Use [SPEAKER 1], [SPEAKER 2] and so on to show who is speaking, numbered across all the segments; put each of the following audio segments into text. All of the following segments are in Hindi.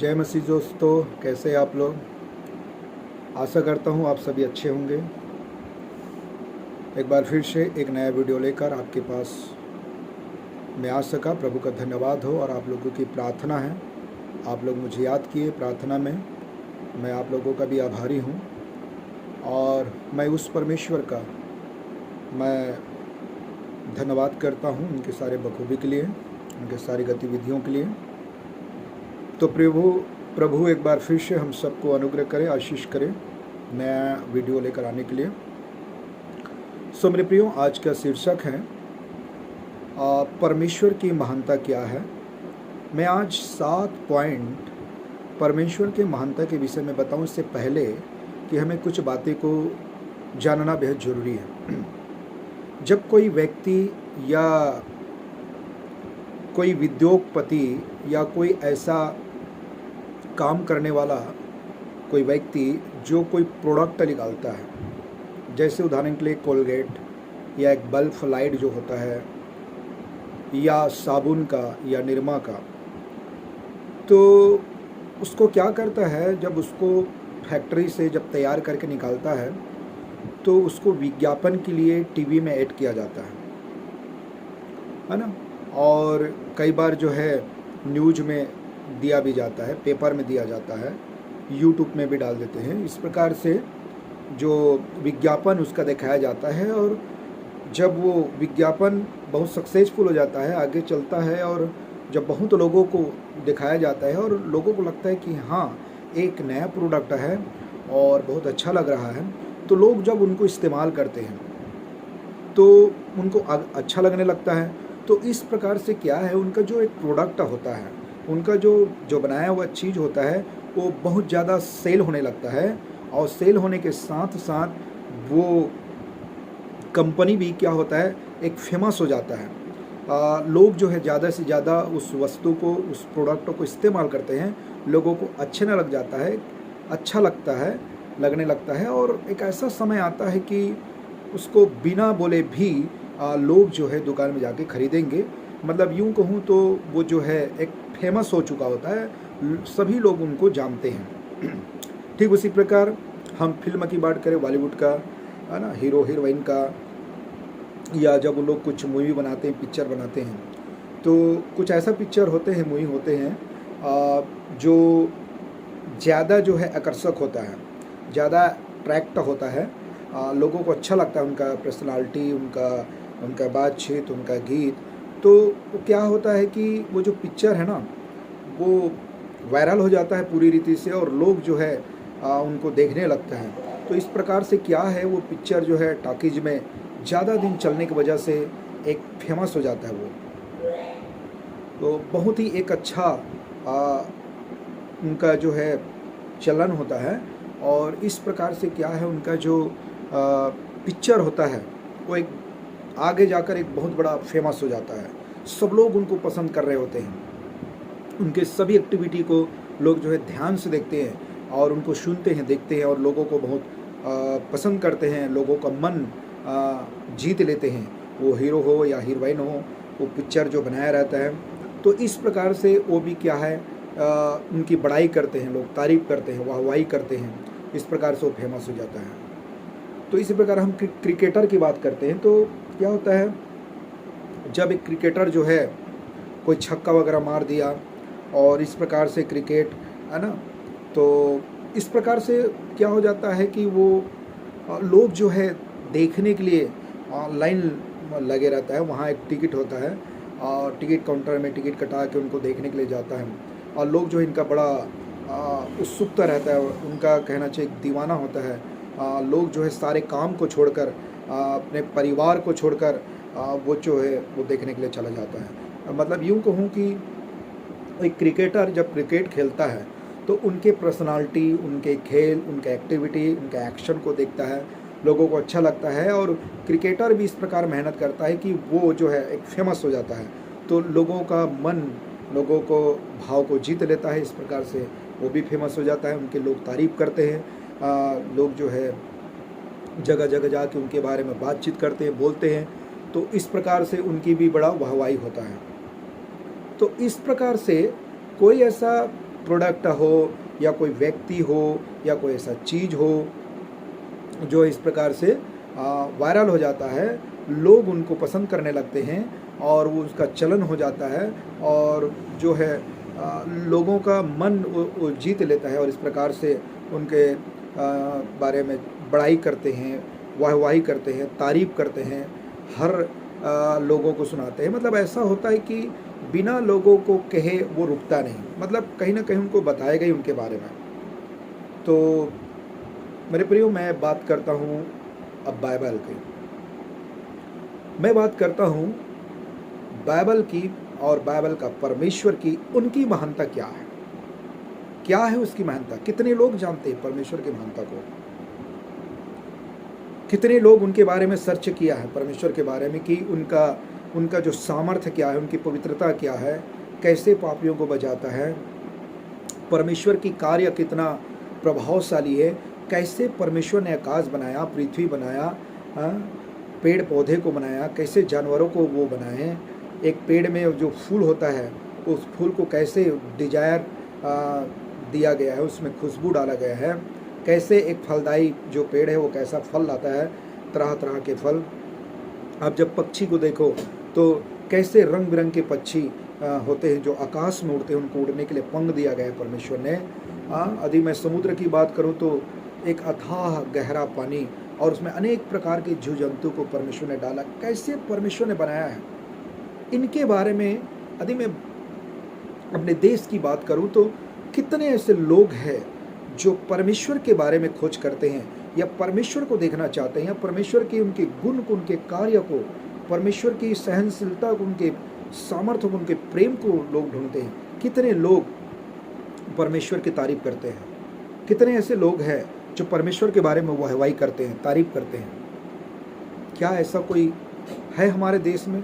[SPEAKER 1] जय मसीह दोस्तों, कैसे हैं आप लोग। आशा करता हूँ आप सभी अच्छे होंगे। एक बार फिर से एक नया वीडियो लेकर आपके पास मैं आ सका, प्रभु का धन्यवाद हो। और आप लोगों की प्रार्थना है, आप लोग मुझे याद किए प्रार्थना में, मैं आप लोगों का भी आभारी हूँ। और मैं उस परमेश्वर का मैं धन्यवाद करता हूँ उनके सारे बखूबी के लिए, उनके सारी गतिविधियों के लिए। तो प्रभु एक बार फिर से हम सबको अनुग्रह करे, आशीष करे नया वीडियो लेकर आने के लिए। सो मेरे प्रियो, आज का शीर्षक है परमेश्वर की महानता क्या है। मैं आज 7 पॉइंट परमेश्वर के महानता के विषय में बताऊं, इससे पहले कि हमें कुछ बातें को जानना बेहद ज़रूरी है। जब कोई व्यक्ति या कोई उद्योगपति या कोई ऐसा काम करने वाला कोई व्यक्ति जो कोई प्रोडक्ट निकालता है, जैसे उदाहरण के लिए कोलगेट या एक बल्ब लाइट जो होता है, या साबुन का या निरमा का, तो उसको क्या करता है, जब उसको फैक्ट्री से जब तैयार करके निकालता है तो उसको विज्ञापन के लिए टीवी में ऐड किया जाता है ना। और कई बार जो है न्यूज़ में दिया भी जाता है, पेपर में दिया जाता है, यूट्यूब में भी डाल देते हैं। इस प्रकार से जो विज्ञापन उसका दिखाया जाता है, और जब वो विज्ञापन बहुत सक्सेसफुल हो जाता है, आगे चलता है, और जब बहुत लोगों को दिखाया जाता है और लोगों को लगता है कि हाँ, एक नया प्रोडक्ट है और बहुत अच्छा लग रहा है, तो लोग जब उनको इस्तेमाल करते हैं तो उनको अच्छा लगने लगता है। तो इस प्रकार से क्या है, उनका जो एक प्रोडक्ट होता है, उनका जो बनाया हुआ चीज़ होता है, वो बहुत ज़्यादा सेल होने लगता है। और सेल होने के साथ साथ वो कंपनी भी क्या होता है, एक फेमस हो जाता है। लोग जो है ज़्यादा से ज़्यादा उस वस्तु को, उस प्रोडक्ट को इस्तेमाल करते हैं, लोगों को अच्छे न लग जाता है, अच्छा लगने लगता है। और एक ऐसा समय आता है कि उसको बिना बोले भी लोग जो है दुकान में जाके खरीदेंगे। मतलब यूँ कहूँ तो वो जो है एक फेमस हो चुका होता है, सभी लोग उनको जानते हैं। ठीक उसी प्रकार हम फिल्म की बात करें, बॉलीवुड का, है ना, हीरो हीरोइन का, या जब वो लोग कुछ मूवी बनाते हैं, पिक्चर बनाते हैं, तो कुछ ऐसा पिक्चर होते हैं, मूवी होते हैं जो ज़्यादा जो है आकर्षक होता है, ज़्यादा अट्रैक्ट होता है, लोगों को अच्छा लगता है, उनका पर्सनालिटी, उनका बातचीत, उनका गीत। तो क्या होता है कि वो जो पिक्चर है ना, वो वायरल हो जाता है पूरी रीति से, और लोग जो है उनको देखने लगता है। तो इस प्रकार से क्या है, वो पिक्चर जो है टॉकीज में ज़्यादा दिन चलने की वजह से एक फेमस हो जाता है वो। तो बहुत ही एक अच्छा उनका जो है चलन होता है। और इस प्रकार से क्या है, उनका जो पिक्चर होता है वो एक आगे जाकर एक बहुत बड़ा फेमस हो जाता है। सब लोग उनको पसंद कर रहे होते हैं, उनके सभी एक्टिविटी को लोग जो है ध्यान से देखते हैं और उनको सुनते हैं, देखते हैं, और लोगों को बहुत पसंद करते हैं, लोगों का मन जीत लेते हैं। वो हीरो हो या हीरोइन हो, वो पिक्चर जो बनाया रहता है, तो इस प्रकार से वो भी क्या है, उनकी बड़ाई करते हैं, लोग तारीफ़ करते हैं, वाहवाही करते हैं। इस प्रकार से वो फेमस हो जाता है। तो इसी प्रकार हम क्रिकेटर की बात करते हैं, तो क्या होता है, जब एक क्रिकेटर जो है कोई छक्का वगैरह मार दिया, और इस प्रकार से क्रिकेट, है ना, तो इस प्रकार से क्या हो जाता है कि वो लोग जो है देखने के लिए लाइन लगे रहता है। वहाँ एक टिकट होता है, और टिकट काउंटर में टिकट कटा के उनको देखने के लिए जाता है, और लोग जो इनका बड़ा उत्सुकता रहता है, उनका कहना चाहिए दीवाना होता है। लोग जो है सारे काम को छोड़कर, अपने परिवार को छोड़कर वो जो है वो देखने के लिए चला जाता है। मतलब यूँ कहूँ कि एक क्रिकेटर जब क्रिकेट खेलता है तो उनके पर्सनालिटी, उनके खेल, उनके एक्टिविटी, उनके एक्शन को देखता है, लोगों को अच्छा लगता है। और क्रिकेटर भी इस प्रकार मेहनत करता है कि वो जो है एक फेमस हो जाता है, तो लोगों का मन, लोगों को भाव को जीत लेता है। इस प्रकार से वो भी फेमस हो जाता है, उनके लोग तारीफ़ करते हैं, लोग जो है जगह जगह जाके उनके बारे में बातचीत करते हैं, बोलते हैं। तो इस प्रकार से उनकी भी बड़ा वाहवाही होता है। तो इस प्रकार से कोई ऐसा प्रोडक्ट हो या कोई व्यक्ति हो या कोई ऐसा चीज़ हो जो इस प्रकार से वायरल हो जाता है, लोग उनको पसंद करने लगते हैं और वो उसका चलन हो जाता है और जो है लोगों का मन वो जीत लेता है और इस प्रकार से उनके बारे में बड़ाई करते हैं, वाहवाही करते हैं, तारीफ़ करते हैं, हर लोगों को सुनाते हैं। मतलब ऐसा होता है कि बिना लोगों को कहे वो रुकता नहीं, मतलब कहीं ना कहीं उनको बताएगा ही उनके बारे में। तो मेरे प्रियो, मैं बात करता हूँ अब बाइबल की। मैं बात करता हूँ बाइबल की और बाइबल का परमेश्वर की, उनकी महानता क्या है, क्या है उसकी महानता। कितने लोग जानते हैं परमेश्वर की महानता को, कितने लोग उनके बारे में सर्च किया है परमेश्वर के बारे में कि उनका जो सामर्थ्य क्या है, उनकी पवित्रता क्या है, कैसे पापियों को बचाता है, परमेश्वर की कार्य कितना प्रभावशाली है, कैसे परमेश्वर ने आकाश बनाया, पृथ्वी बनाया, पेड़ पौधे को बनाया, कैसे जानवरों को वो बनाए, एक पेड़ में जो फूल होता है उस फूल को कैसे डिजायर दिया गया है, उसमें खुशबू डाला गया है, कैसे एक फलदायी जो पेड़ है वो कैसा फल लाता है, तरह तरह के फल। आप जब पक्षी को देखो तो कैसे रंग बिरंग के पक्षी होते हैं जो आकाश में उड़ते हैं, उनको उड़ने के लिए पंख दिया गया है परमेश्वर ने। यदि मैं समुद्र की बात करूं तो एक अथाह गहरा पानी और उसमें अनेक प्रकार के जीव जंतु को परमेश्वर ने डाला, कैसे परमेश्वर ने बनाया है। इनके बारे में यदि मैं अपने देश की बात करूं तो कितने ऐसे लोग हैं जो परमेश्वर के बारे में खोज करते हैं या परमेश्वर को देखना चाहते हैं या परमेश्वर के उनके गुण को, उनके कार्य को, परमेश्वर की सहनशीलता को, उनके सामर्थ्य को, उनके प्रेम को लोग ढूंढते हैं। कितने लोग परमेश्वर की तारीफ करते हैं, कितने ऐसे लोग हैं जो परमेश्वर के बारे में वाहवाही करते हैं, तारीफ करते हैं। क्या ऐसा कोई है हमारे देश में,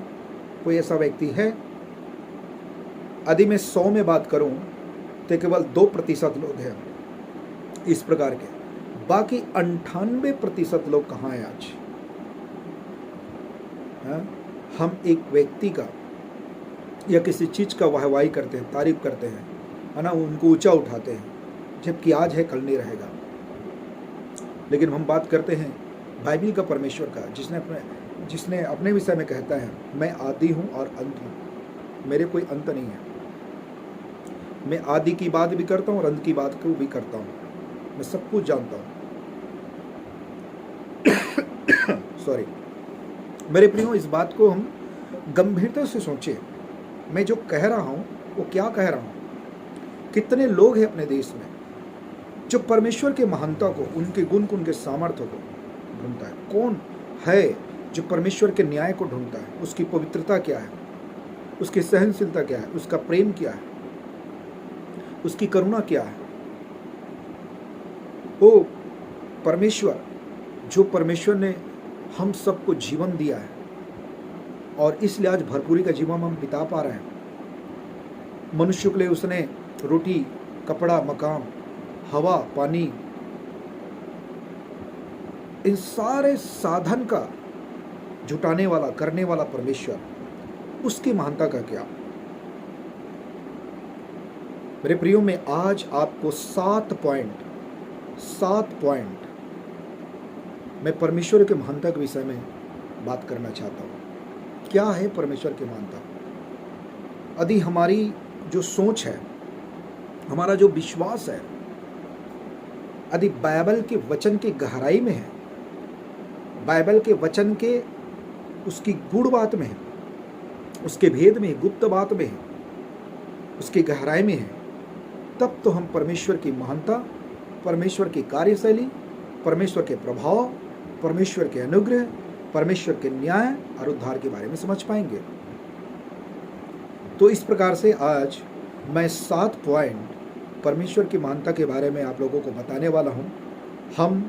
[SPEAKER 1] कोई ऐसा व्यक्ति है? यदि मैं 100 में बात करूं तो केवल 2% लोग हैं इस प्रकार के, बाकी 98% लोग कहाँ हैं आज? हम एक व्यक्ति का या किसी चीज का वाहवाही करते हैं, तारीफ करते हैं, है ना, उनको ऊंचा उठाते हैं, जबकि आज है कल नहीं रहेगा। लेकिन हम बात करते हैं बाइबल का, परमेश्वर का, जिसने अपने विषय में कहता है, मैं आदि हूँ और अंत हूँ, मेरे कोई अंत नहीं है। मैं आदि की बात भी करता हूँ और अंत की बात को भी करता हूँ, मैं सब कुछ जानता हूँ। सॉरी मेरे प्रियो, इस बात को हम गंभीरता से सोचें। मैं जो कह रहा हूँ वो क्या कह रहा हूँ। कितने लोग हैं अपने देश में जो परमेश्वर के महानता को, उनके गुण को, उनके सामर्थ्य को ढूंढता है। कौन है जो परमेश्वर के न्याय को ढूंढता है, उसकी पवित्रता क्या है, उसकी सहनशीलता क्या है, उसका प्रेम क्या है, उसकी करुणा क्या है। वो परमेश्वर, जो परमेश्वर ने हम सबको जीवन दिया है और इसलिए आज भरपूरी का जीवन हम बिता पा रहे हैं। मनुष्य के लिए उसने रोटी, कपड़ा, मकान, हवा, पानी, इन सारे साधन का जुटाने वाला, करने वाला परमेश्वर, उसकी महानता का क्या। मेरे प्रियो, में आज आपको 7 पॉइंट मैं परमेश्वर के महानता के विषय में बात करना चाहता हूँ। क्या है परमेश्वर की महानता? यदि हमारी जो सोच है, हमारा जो विश्वास है, यदि बाइबल के वचन की गहराई में है, बाइबल के वचन के उसकी गूढ़ बात में है, उसके भेद में, गुप्त बात में है, उसकी गहराई में है, तब तो हम परमेश्वर की महानता, परमेश्वर की कार्यशैली, परमेश्वर के प्रभाव, परमेश्वर के अनुग्रह, परमेश्वर के न्याय और उद्धार के बारे में समझ पाएंगे। तो इस प्रकार से आज मैं 7 पॉइंट परमेश्वर की महानता के बारे में आप लोगों को बताने वाला हूँ। हम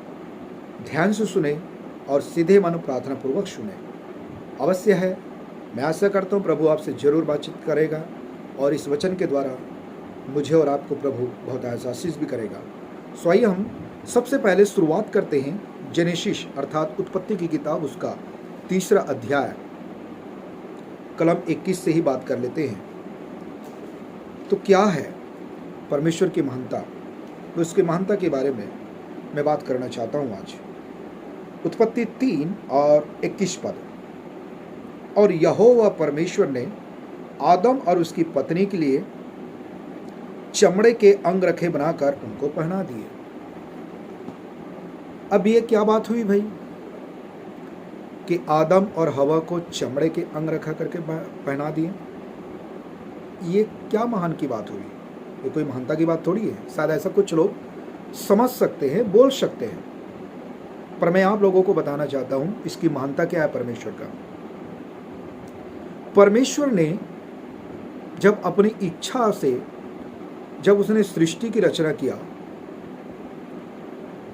[SPEAKER 1] ध्यान से सुने और सीधे मानो प्रार्थना पूर्वक सुने। अवश्य है, मैं आशा करता हूँ प्रभु आपसे जरूर बातचीत करेगा और इस वचन के द्वारा मुझे और आपको प्रभु बहुत आशीष भी करेगा। सो आइए हम सबसे पहले शुरुआत करते हैं जेनेसिस अर्थात उत्पत्ति की किताब, उसका 3रा अध्याय, कलम 21 से ही बात कर लेते हैं। तो क्या है परमेश्वर की महानता, तो उसकी महानता के बारे में मैं बात करना चाहता हूँ आज। उत्पत्ति 3 और 21 पद। और यहोवा परमेश्वर ने आदम और उसकी पत्नी के लिए चमड़े के अंगरखे बनाकर उनको पहना दिए। अब ये क्या बात हुई भाई कि आदम और हवा को चमड़े के अंगरखा करके पहना दिए? ये क्या महान की बात हुई? ये कोई महानता की बात थोड़ी है। शायद ऐसा कुछ लोग समझ सकते हैं, बोल सकते हैं, पर मैं आप लोगों को बताना चाहता हूं इसकी महानता क्या है परमेश्वर का। परमेश्वर ने जब अपनी इच्छा से जब उसने सृष्टि की रचना किया,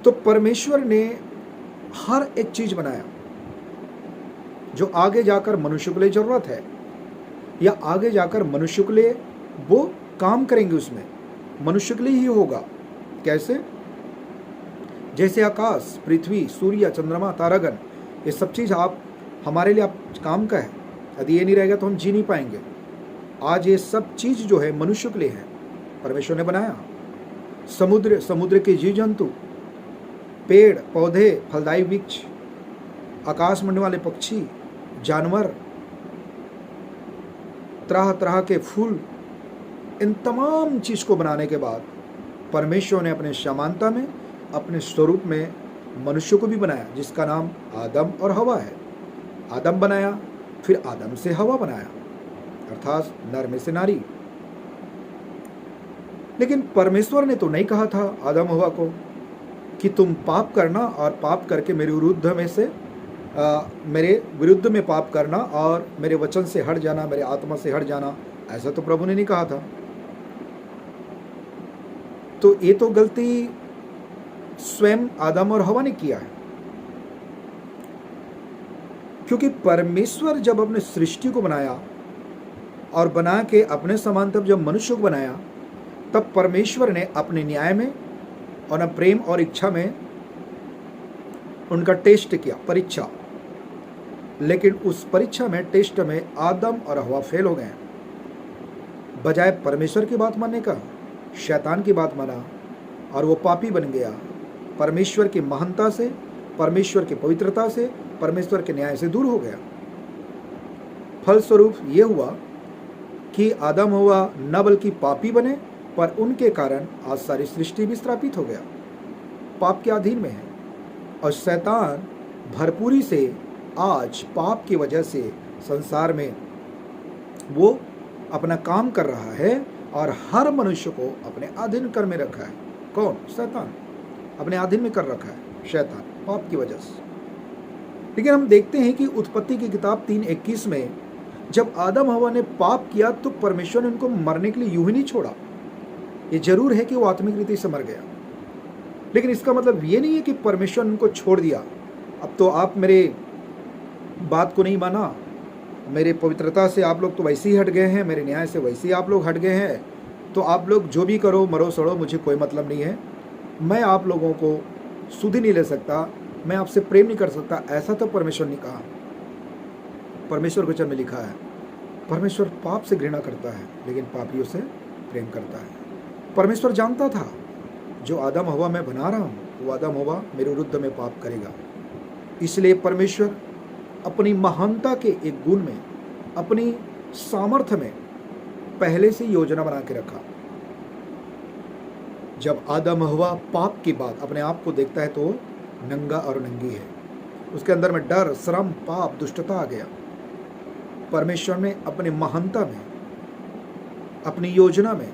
[SPEAKER 1] तो परमेश्वर ने हर एक चीज बनाया जो आगे जाकर मनुष्य के लिए जरूरत है, या आगे जाकर मनुष्य के लिए वो काम करेंगे, उसमें मनुष्य के लिए ही होगा। कैसे? जैसे आकाश, पृथ्वी, सूर्य, चंद्रमा, तारागण, ये सब चीज आप हमारे लिए आप काम का है। यदि ये नहीं रहेगा तो हम जी नहीं पाएंगे। आज ये सब चीज जो है मनुष्य के लिए है, परमेश्वर ने बनाया। समुद्र, समुद्र के जीव जंतु, पेड़ पौधे, फलदायी वृक्ष, आकाश में उड़ने वाले पक्षी, जानवर, तरह तरह के फूल, इन तमाम चीज को बनाने के बाद परमेश्वर ने अपने समानता में, अपने स्वरूप में मनुष्य को भी बनाया, जिसका नाम आदम और हवा है। आदम बनाया, फिर आदम से हवा बनाया, अर्थात नर में से नारी। लेकिन परमेश्वर ने तो नहीं कहा था आदम हवा को कि तुम पाप करना और पाप करके मेरे विरुद्ध में पाप करना और मेरे वचन से हट जाना, मेरे आत्मा से हट जाना। ऐसा तो प्रभु ने नहीं कहा था। तो ये तो गलती स्वयं आदम और हवा ने किया है, क्योंकि परमेश्वर जब अपने सृष्टि को बनाया और बना के अपने समान तब जब मनुष्य को बनाया, तब परमेश्वर ने अपने न्याय में और प्रेम और इच्छा में उनका टेस्ट किया, परीक्षा। लेकिन उस परीक्षा में, टेस्ट में आदम और हवा फेल हो गए। बजाय परमेश्वर की बात मानने का, शैतान की बात माना और वो पापी बन गया। परमेश्वर की महानता से, परमेश्वर की पवित्रता से, परमेश्वर के न्याय से दूर हो गया। फलस्वरूप ये हुआ कि आदम हवा न बल्कि पापी बने, पर उनके कारण आज सारी सृष्टि भी श्रापित हो गया, पाप के अधीन में है। और शैतान भरपूरी से आज पाप की वजह से संसार में वो अपना काम कर रहा है और हर मनुष्य को अपने अधीन कर में रखा है। कौन? शैतान अपने अधीन में कर रखा है, शैतान, पाप की वजह से। लेकिन हम देखते हैं कि उत्पत्ति की किताब 3:21 में जब आदम हवा ने पाप किया तो परमेश्वर ने उनको मरने के लिए यूं ही नहीं छोड़ा। ये जरूर है कि वो आत्मिक रीति से मर गया, लेकिन इसका मतलब ये नहीं है कि परमेश्वर ने उनको छोड़ दिया। अब तो आप मेरे बात को नहीं माना, मेरे पवित्रता से आप लोग तो वैसे ही हट गए हैं, मेरे न्याय से वैसे ही आप लोग हट गए हैं, तो आप लोग जो भी करो, मरो सड़ो, मुझे कोई मतलब नहीं है। मैं आप लोगों को सुधि नहीं ले सकता, मैं आपसे प्रेम नहीं कर सकता, ऐसा तो परमेश्वर ने कहा। परमेश्वर वचन में लिखा है, परमेश्वर पाप से घृणा करता है लेकिन पापियों से प्रेम करता है। परमेश्वर जानता था जो आदम हवा मैं बना रहा हूँ, वो आदम हवा मेरे विरुद्ध में पाप करेगा। इसलिए परमेश्वर अपनी महानता के एक गुण में, अपनी सामर्थ्य में पहले से योजना बना के रखा। जब आदम हवा पाप की बात अपने आप को देखता है तो नंगा और नंगी है, उसके अंदर में डर, श्रम, पाप, दुष्टता आ गया। परमेश्वर ने अपनी महानता में, अपनी योजना में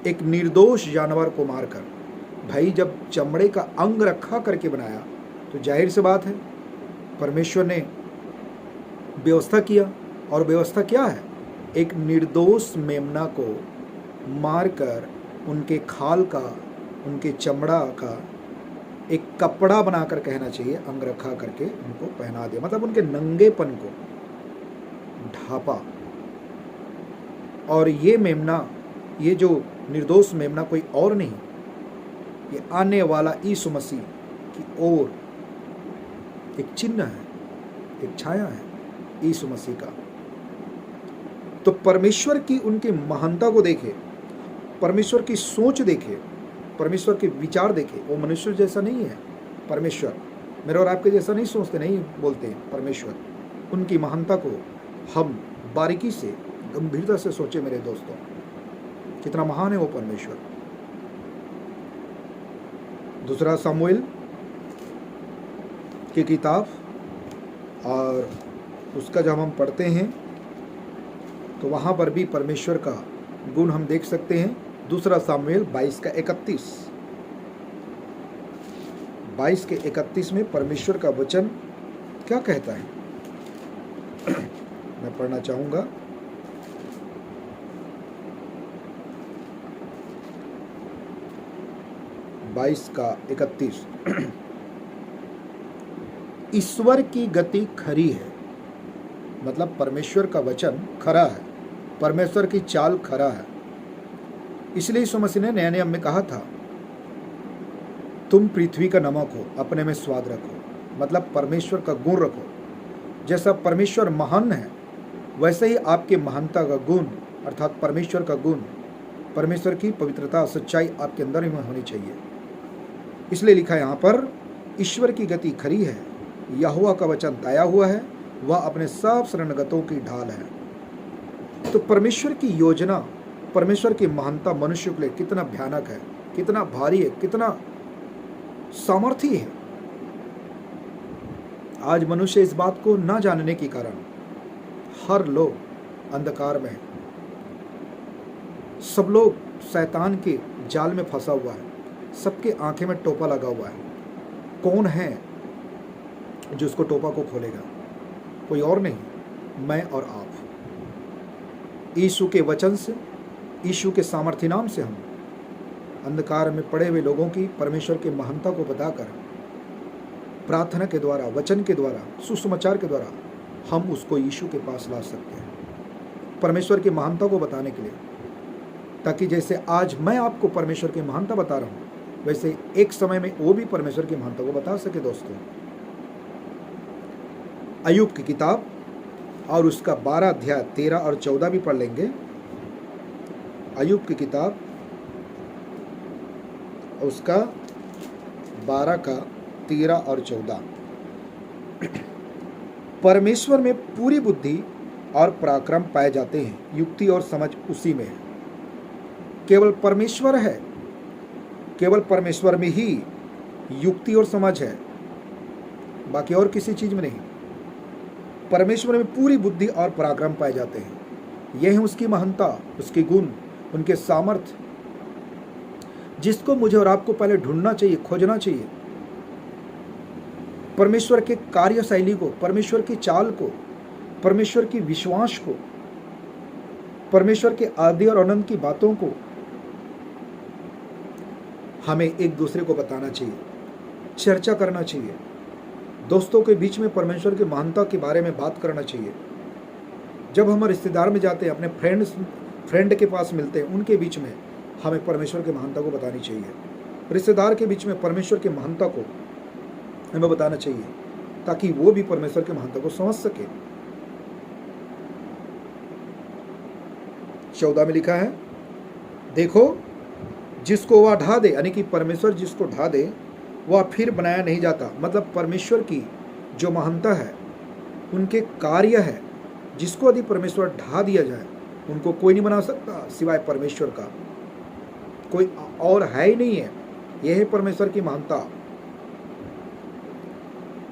[SPEAKER 1] एक निर्दोष जानवर को मारकर, भाई जब चमड़े का अंग रखा करके बनाया तो जाहिर सी बात है परमेश्वर ने व्यवस्था किया। और व्यवस्था क्या है? एक निर्दोष मेमना को मारकर उनके खाल का, उनके चमड़ा का एक कपड़ा बनाकर, कहना चाहिए, अंग रखा करके उनको पहना दिया। मतलब उनके नंगेपन को ढापा। और ये मेमना, ये जो निर्दोष मेमना कोई और नहीं, ये आने वाला यीशु मसीह की ओर एक चिन्ह है, एक छाया है यीशु मसीह का। तो परमेश्वर की उनकी महानता को देखे परमेश्वर की सोच देखे, परमेश्वर के विचार देखे। वो मनुष्य जैसा नहीं है। परमेश्वर मेरे और आपके जैसा नहीं सोचते, नहीं बोलते हैं। परमेश्वर, उनकी महानता को हम बारीकी से, गंभीरता से सोचे मेरे दोस्तों, कितना महान है वो परमेश्वर। दूसरा सामुएल की किताब, और उसका जब हम पढ़ते हैं तो वहाँ पर भी परमेश्वर का गुण हम देख सकते हैं। दूसरा सामुएल 22:31 में परमेश्वर का वचन क्या कहता है, मैं पढ़ना चाहूँगा। बाईस का 31 ईश्वर की गति खरी है, मतलब परमेश्वर का वचन खरा है, परमेश्वर की चाल खरा है। इसलिए यीशु मसीह ने नए नियम में कहा था, तुम पृथ्वी का नमक हो, अपने में स्वाद रखो, मतलब परमेश्वर का गुण रखो। जैसा परमेश्वर महान है, वैसे ही आपके महानता का गुण अर्थात परमेश्वर का गुण, परमेश्वर की पवित्रता, सच्चाई आपके अंदर में होनी चाहिए। इसलिए लिखा है यहाँ पर, ईश्वर की गति खरी है, यहोवा का वचन दया हुआ है, वह अपने सब शरणगतों की ढाल है। तो परमेश्वर की योजना, परमेश्वर की महानता मनुष्य के लिए कितना भयानक है, कितना भारी है, कितना सामर्थी है। आज मनुष्य इस बात को न जानने के कारण हर लोग अंधकार में है। सब लोग शैतान के जाल में फंसा हुआ है, सबके आंखें में टोपा लगा हुआ है। कौन है जो उसको टोपा को खोलेगा? कोई और नहीं, मैं और आप। यीशु के वचन से, यीशु के सामर्थ्य नाम से हम अंधकार में पड़े हुए लोगों की परमेश्वर की महानता को बताकर, प्रार्थना के द्वारा, वचन के द्वारा, सुसमाचार के द्वारा हम उसको यीशु के पास ला सकते हैं, परमेश्वर की महानता को बताने के लिए। ताकि जैसे आज मैं आपको परमेश्वर की महानता बता रहा हूँ, वैसे एक समय में वो भी परमेश्वर की महानता को बता सके। दोस्तों, अय्यूब की किताब और उसका 12 अध्याय 13 और 14 भी पढ़ लेंगे। अय्यूब की किताब उसका 12 का 13 और 14। परमेश्वर में पूरी बुद्धि और पराक्रम पाए जाते हैं, युक्ति और समझ उसी में है। केवल परमेश्वर है, केवल परमेश्वर में ही युक्ति और समझ है, बाकी और किसी चीज में नहीं। परमेश्वर में पूरी बुद्धि और पराक्रम पाए जाते हैं। यह है उसकी महानता, उसके गुण, उनके सामर्थ्य, जिसको मुझे और आपको पहले ढूंढना चाहिए, खोजना चाहिए। परमेश्वर के कार्यशैली को, परमेश्वर की चाल को, परमेश्वर की विश्वास को, परमेश्वर के आदि और अनंत की बातों को हमें एक दूसरे को बताना चाहिए, चर्चा करना चाहिए। दोस्तों के बीच में परमेश्वर की महानता के बारे में बात करना चाहिए। जब हम रिश्तेदार में जाते हैं, अपने फ्रेंड के पास मिलते हैं, उनके बीच में हमें परमेश्वर की महानता को बतानी चाहिए। रिश्तेदार के बीच में परमेश्वर की महानता को हमें बताना चाहिए, ताकि वो भी परमेश्वर की महानता को समझ सके। 14 में लिखा है, देखो जिसको वह ढा दे, यानी कि परमेश्वर जिसको ढा दे वह फिर बनाया नहीं जाता। मतलब परमेश्वर की जो महानता है, उनके कार्य है, जिसको यदि परमेश्वर ढा दिया जाए, उनको कोई नहीं बना सकता सिवाय परमेश्वर का। कोई और है ही नहीं है। यह है परमेश्वर की महानता।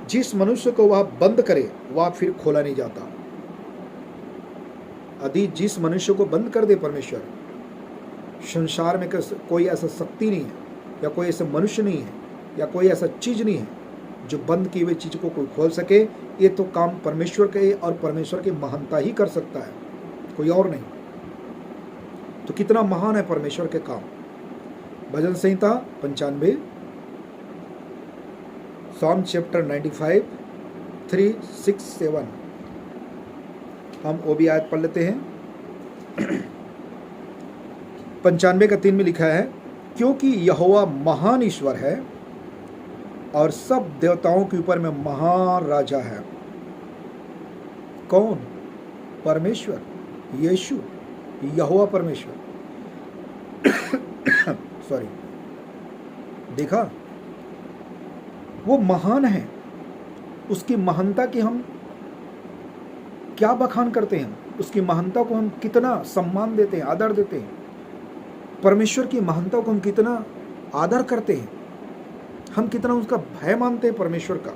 [SPEAKER 1] जिस मनुष्य को वह बंद करे, वह फिर खोला नहीं जाता। यदि जिस मनुष्य को बंद कर दे परमेश्वर, संसार में कोई ऐसा शक्ति नहीं है, या कोई ऐसा मनुष्य नहीं है, या कोई ऐसा चीज नहीं है जो बंद की हुई चीज को कोई खोल सके। ये तो काम परमेश्वर के और परमेश्वर की महानता ही कर सकता है, कोई और नहीं। तो कितना महान है परमेश्वर के काम। भजन संहिता 95, Psalm chapter 95, 3, 6, 7। हम वो भी आयत पढ़ लेते हैं। 95 का 3 में लिखा है, क्योंकि यहोवा महान ईश्वर है और सब देवताओं के ऊपर में महान राजा है। कौन? परमेश्वर, यीशु, यहोवा परमेश्वर। सॉरी, देखा, वो महान है, उसकी महानता की हम क्या बखान करते हैं, उसकी महानता को हम कितना सम्मान देते हैं, आदर देते हैं, परमेश्वर की महानता को हम कितना आदर करते हैं, हम कितना उसका भय मानते हैं परमेश्वर का,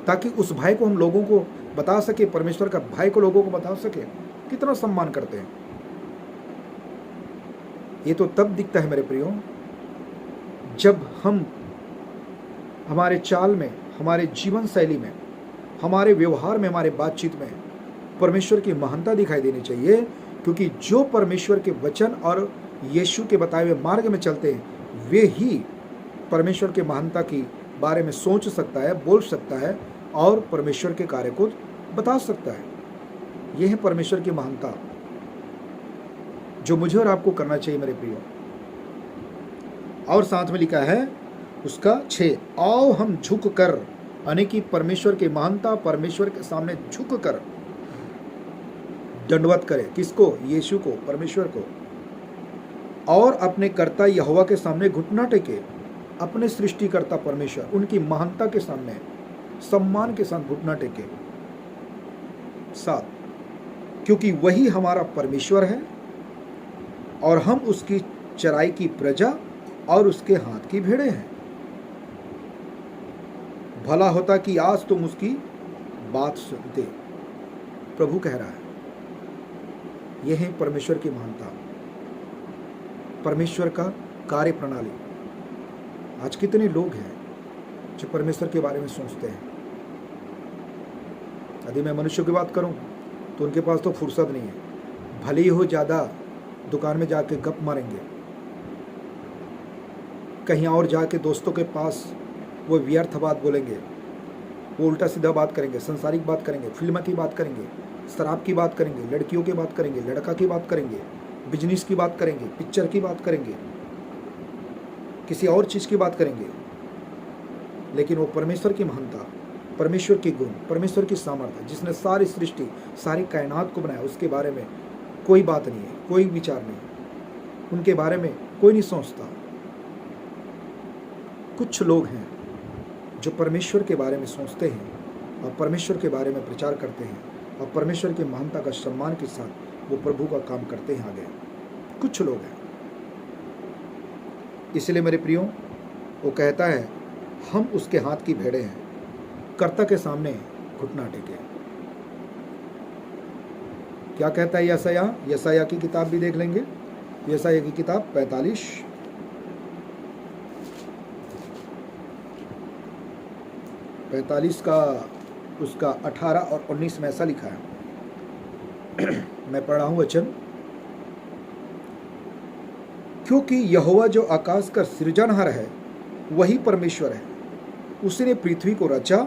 [SPEAKER 1] ताकि उस भय को हम लोगों को बता सके, परमेश्वर का भय को लोगों को बता सके, कितना सम्मान करते हैं। ये तो तब दिखता है मेरे प्रियो, जब हम हमारे चाल में, हमारे जीवन शैली में, हमारे व्यवहार में, हमारे बातचीत में परमेश्वर की महानता दिखाई देनी चाहिए। क्योंकि जो परमेश्वर के वचन और यीशु के बताए हुए मार्ग में चलते हैं, वे ही परमेश्वर के महानता की बारे में सोच सकता है, बोल सकता है और परमेश्वर के कार्य को बता सकता है। यह है परमेश्वर की महानता जो मुझे और आपको करना चाहिए मेरे प्रियो। और साथ में लिखा है उसका 6, आओ हम झुक कर, यानी कि परमेश्वर की महानता, परमेश्वर के सामने झुक कर दंडवत करें। किसको? यीशु को, परमेश्वर को। और अपने कर्ता यहोवा के सामने घुटना टेके, अपने सृष्टिकर्ता परमेश्वर, उनकी महानता के सामने सम्मान के साथ घुटना टेके। 7, क्योंकि वही हमारा परमेश्वर है और हम उसकी चराई की प्रजा और उसके हाथ की भेड़ें हैं। भला होता कि आज तुम उसकी बात सुनते, प्रभु कह रहा है। यह है परमेश्वर की महानता, परमेश्वर का कार्य प्रणाली। आज कितने लोग हैं जो परमेश्वर के बारे में सोचते हैं। यदि मैं मनुष्यों की बात करूं तो उनके पास तो फुर्सत नहीं है। भले ही हो ज़्यादा दुकान में जाके गप मारेंगे, कहीं और जाके दोस्तों के पास वो व्यर्थ बात बोलेंगे, वो उल्टा सीधा बात करेंगे, संसारिक बात करेंगे, फिल्म की बात करेंगे, शराब की बात करेंगे, लड़कियों की बात करेंगे, लड़का की बात करेंगे, बिजनेस की बात करेंगे, पिक्चर की बात करेंगे, किसी और चीज़ की बात करेंगे। लेकिन वो परमेश्वर की महानता, परमेश्वर के गुण, परमेश्वर की सामर्थ्य, जिसने सारी सृष्टि, सारी कायनात को बनाया, उसके बारे में कोई बात नहीं है, कोई विचार नहीं, उनके बारे में कोई नहीं सोचता। कुछ लोग हैं जो परमेश्वर के बारे में सोचते हैं और परमेश्वर के बारे में प्रचार करते हैं और परमेश्वर की महानता का सम्मान के साथ वो प्रभु का काम करते हैं आगे। कुछ लोग हैं। इसलिए मेरे प्रियो, वो कहता है हम उसके हाथ की भेड़ें हैं, कर्ता के सामने घुटना टेके। क्या कहता है यशायाह? यशायाह की किताब भी देख लेंगे। यशायाह की किताब 45 का उसका 18 और 19 में ऐसा लिखा है। मैं पढ़ रहा हूँ वचन। क्योंकि यहोवा जो आकाश का सृजनहार है वही परमेश्वर है, उसने पृथ्वी को रचा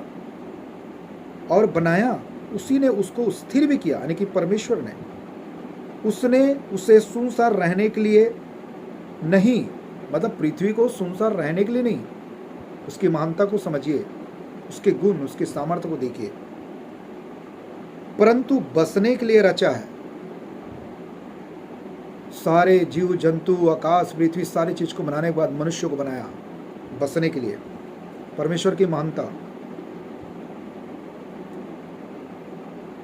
[SPEAKER 1] और बनाया, उसी ने उसको स्थिर भी किया, यानी कि परमेश्वर ने। उसने उसे सुनसार रहने के लिए नहीं, मतलब पृथ्वी को सुनसार रहने के लिए नहीं, उसकी महानता को समझिए, उसके गुण, उसके सामर्थ्य को देखिए, परंतु बसने के लिए रचा है। सारे जीव जंतु, आकाश, पृथ्वी, सारी चीज को बनाने के बाद मनुष्य को बनाया बसने के लिए। परमेश्वर की महानता।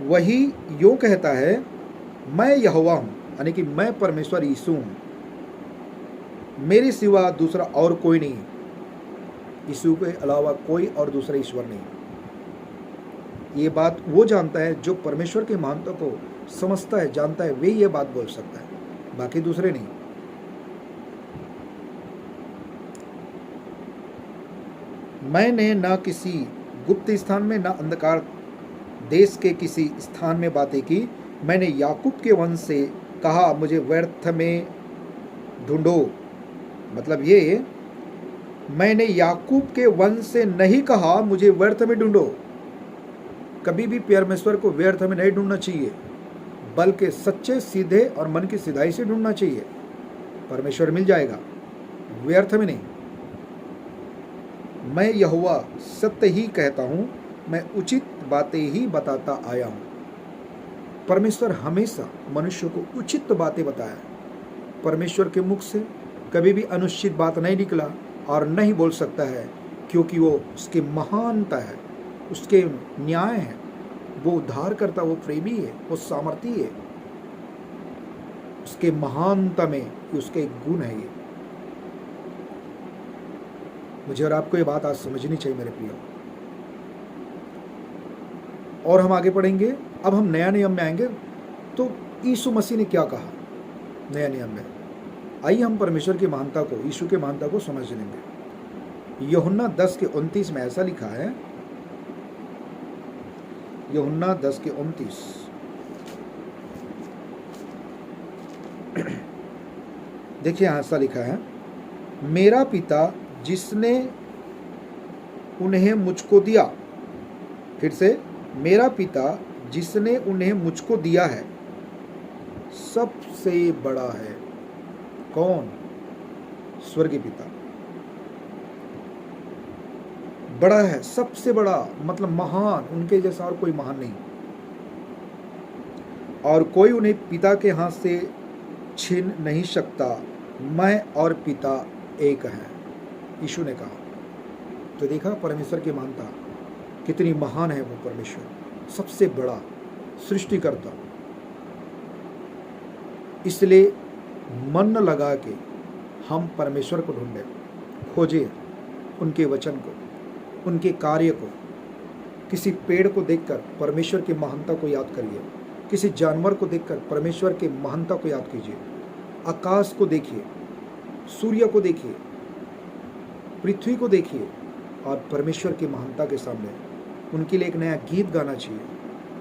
[SPEAKER 1] वही यूं कहता है, मैं यहोवा हूं, यानी कि मैं परमेश्वर यीशु हूं, मेरे सिवा दूसरा और कोई नहीं, यीशु के अलावा कोई और दूसरा ईश्वर नहीं। ये बात वो जानता है जो परमेश्वर की महानता को समझता है, जानता है, वे ये बात बोल सकता है, बाकी दूसरे नहीं। मैंने न किसी गुप्त स्थान में, न अंधकार देश के किसी स्थान में बातें की। मैंने याकूब के वंश से कहा, मुझे व्यर्थ में ढूंढो। मतलब ये, मैंने याकूब के वंश से नहीं कहा मुझे व्यर्थ में ढूंढो। कभी भी परमेश्वर को व्यर्थ में नहीं ढूंढना चाहिए, बल्कि सच्चे, सीधे और मन की सिधाई से ढूंढना चाहिए। परमेश्वर मिल जाएगा, व्यर्थ में नहीं। मैं यहोवा सत्य ही कहता हूँ, मैं उचित बातें ही बताता आया हूँ। परमेश्वर हमेशा मनुष्य को उचित बातें बताया, परमेश्वर के मुख से कभी भी अनुचित बात नहीं निकला और नहीं बोल सकता है, क्योंकि वो उसकी महानता है, उसके न्याय है, वो उद्धार करता, वो प्रेमी है, वो सामर्थी है, उसके महानता में उसके गुण है। ये मुझे और आपको ये बात आज समझनी चाहिए मेरे प्रियो। और हम आगे पढ़ेंगे। अब हम नया नियम में आएंगे तो यीशु मसीह ने क्या कहा नया नियम में। आइए हम परमेश्वर की महानता को, यीशु के महानता को समझ लेंगे। यूहन्ना 10:29 में ऐसा लिखा है, यूहन्ना 10:29, देखिए यहाँ ऐसा लिखा है, मेरा पिता जिसने उन्हें मुझको दिया, फिर से, मेरा पिता जिसने उन्हें मुझको दिया है सबसे बड़ा है। कौन? स्वर्गीय पिता बड़ा है, सबसे बड़ा, मतलब महान, उनके जैसा और कोई महान नहीं, और कोई उन्हें पिता के हाथ से छीन नहीं सकता। मैं और पिता एक हैं, यीशु ने कहा। तो देखा परमेश्वर की महानता कितनी महान है। वो परमेश्वर सबसे बड़ा सृष्टिकर्ता। इसलिए मन लगा के हम परमेश्वर को ढूंढें, खोजें उनके वचन को, उनके कार्य को। किसी पेड़ को देखकर परमेश्वर की महानता को याद करिए, किसी जानवर को देखकर परमेश्वर की महानता को याद कीजिए। आकाश को देखिए, सूर्य को देखिए, पृथ्वी को देखिए, और परमेश्वर की महानता के सामने उनके लिए एक नया गीत गाना चाहिए,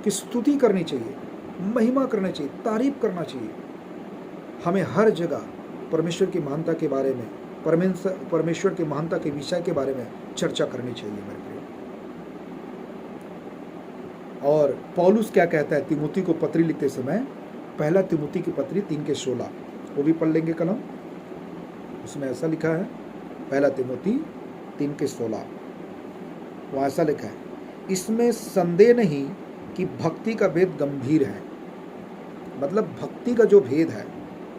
[SPEAKER 1] कि स्तुति करनी चाहिए, महिमा करना चाहिए, तारीफ करना चाहिए। हमें हर जगह परमेश्वर की महानता के बारे में, परमेश्वर की महानता के विषय के बारे में चर्चा करनी चाहिए मेरे प्रिय। और पौलुस क्या कहता है तिमुथी को पत्री लिखते समय, पहला तिमुथी की पत्री 3:16, वो भी पढ़ लेंगे कल हम। उसमें ऐसा लिखा है, पहला तिमुथी 3:16, वहाँ ऐसा लिखा है, इसमें संदेह नहीं कि भक्ति का भेद गंभीर है। मतलब भक्ति का जो भेद है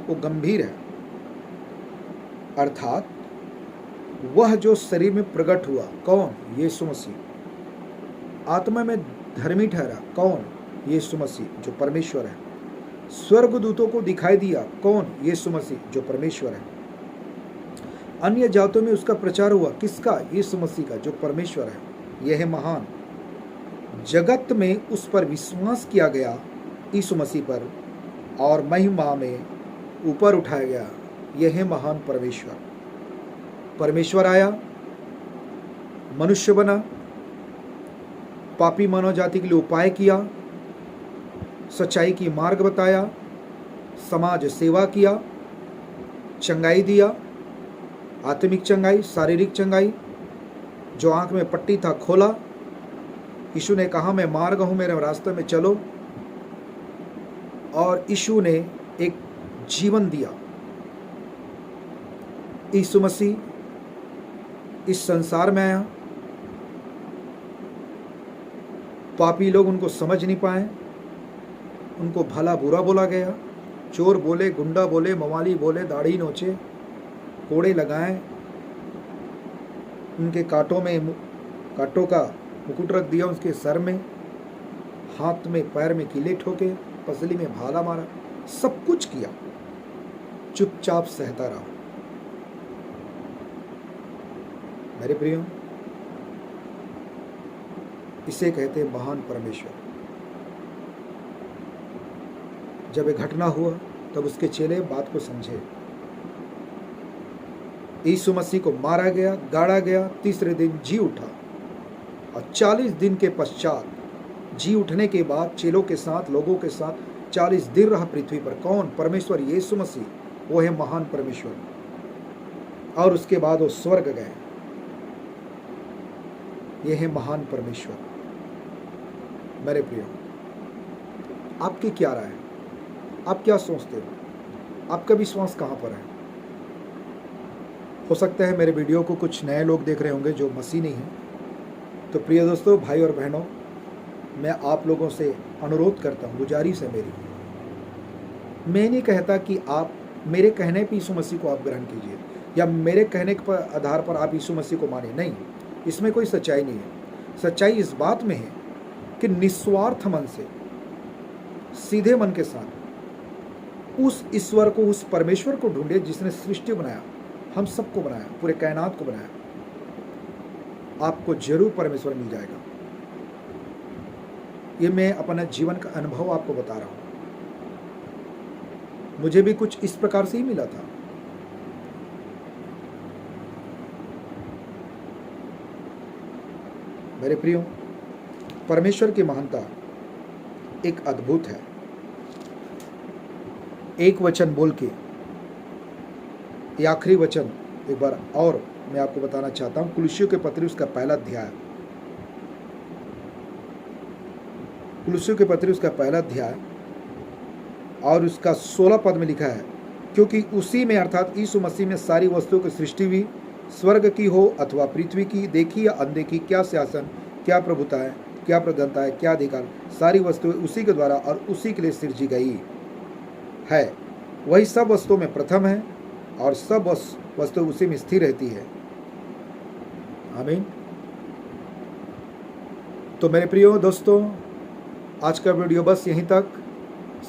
[SPEAKER 1] वो गंभीर है, अर्थात वह जो शरीर में प्रकट हुआ, कौन? यीशु मसीह। आत्मा में धर्मी ठहरा, कौन? यीशु मसीह जो परमेश्वर है। स्वर्गदूतों को दिखाई दिया, कौन? यीशु मसीह जो परमेश्वर है। अन्य जातों में उसका प्रचार हुआ, किसका? यीशु मसीह का जो परमेश्वर है। यह है महान। जगत में उस पर विश्वास किया गया, यीशु मसीह पर, और महिमा में ऊपर उठाया गया। यह है महान परमेश्वर। परमेश्वर आया, मनुष्य बना, पापी मानव जाति के लिए उपाय किया, सच्चाई की मार्ग बताया, समाज सेवा किया, चंगाई दिया, आत्मिक चंगाई, शारीरिक चंगाई, जो आंख में पट्टी था खोला। यीशु ने कहा मैं मार्ग हूं, मेरे रास्ते में चलो, और यीशु ने एक जीवन दिया। यीशु मसीह इस संसार में आया, पापी लोग उनको समझ नहीं पाए, उनको भला बुरा बोला गया, चोर बोले, गुंडा बोले, मवाली बोले, दाढ़ी नोचे, कोड़े लगाए, उनके कांटों का मुकुट रख दिया उसके सर में, हाथ में पैर में कीले ठोके, पसली में भाला मारा, सब कुछ किया, चुपचाप सहता रहा। मेरे प्रियो, इसे कहते हैं महान परमेश्वर। जब एक घटना हुआ तब उसके चेले बात को समझे। यीशु मसीह को मारा गया, गाड़ा गया, तीसरे दिन जी उठा, और 40 दिन के पश्चात जी उठने के बाद चेलों के साथ, लोगों के साथ 40 दिन रहा पृथ्वी पर। कौन? परमेश्वर यीशु मसीह, वो है महान परमेश्वर। और उसके बाद वो स्वर्ग गए। ये है महान परमेश्वर। मेरे प्रियो, आपकी क्या राय है? आप क्या सोचते हो? आपका विश्वास कहाँ पर है? हो सकता है मेरे वीडियो को कुछ नए लोग देख रहे होंगे जो मसीह नहीं हैं। तो प्रिय दोस्तों, भाई और बहनों, मैं आप लोगों से अनुरोध करता हूँ, गुजारिश है मेरी, मैं नहीं कहता कि आप मेरे कहने पे यीशु मसीह को आप ग्रहण कीजिए या मेरे कहने के आधार पर आप यीशु मसीह को माने, नहीं, इसमें कोई सच्चाई नहीं है। सच्चाई इस बात में है कि निस्वार्थ मन से, सीधे मन के साथ उस ईश्वर को, उस परमेश्वर को ढूंढे जिसने सृष्टि बनाया, हम सबको बनाया, पूरे कायनात को बनाया। आपको जरूर परमेश्वर मिल जाएगा। ये मैं अपना जीवन का अनुभव आपको बता रहा हूं। मुझे भी कुछ इस प्रकार से ही मिला था। मेरे प्रियो, परमेश्वर की महानता एक अद्भुत है। एक वचन बोल के, ये आखिरी वचन एक बार और मैं आपको बताना चाहता हूं। कुलुस्सियों के पत्री उसका पहला अध्याय, कुलुस्सियों के पत्री उसका पहला अध्याय और उसका 16 पद में लिखा है, क्योंकि उसी में अर्थात यीशु मसीह में सारी वस्तुओं की सृष्टि हुई, स्वर्ग की हो अथवा पृथ्वी की, देखी या अनदेखी, क्या शासन, क्या प्रभुता है, क्या प्रधानता है, क्या अधिकार, सारी वस्तुएं उसी के द्वारा और उसी के लिए सृजी गई है। वही सब वस्तुओं में प्रथम है और सब वस्तु उसी में स्थिर रहती है। आमीन। तो मेरे प्रियो दोस्तों, आज का वीडियो बस यहीं तक।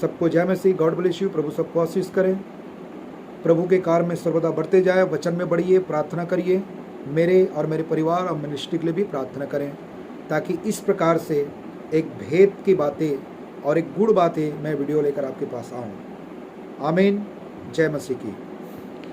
[SPEAKER 1] सबको जय मसीह, गॉड ब्लेस यू। प्रभु सबको आशीष करें। प्रभु के कार्य में सर्वदा बढ़ते जाए, वचन में बढ़िए, प्रार्थना करिए। मेरे और मेरे परिवार और मिनिस्ट्री के लिए भी प्रार्थना करें, ताकि इस प्रकार से एक भेद की बातें और एक गुड़ बातें मैं वीडियो लेकर आपके पास आऊँ। आमीन। जय मसीह की।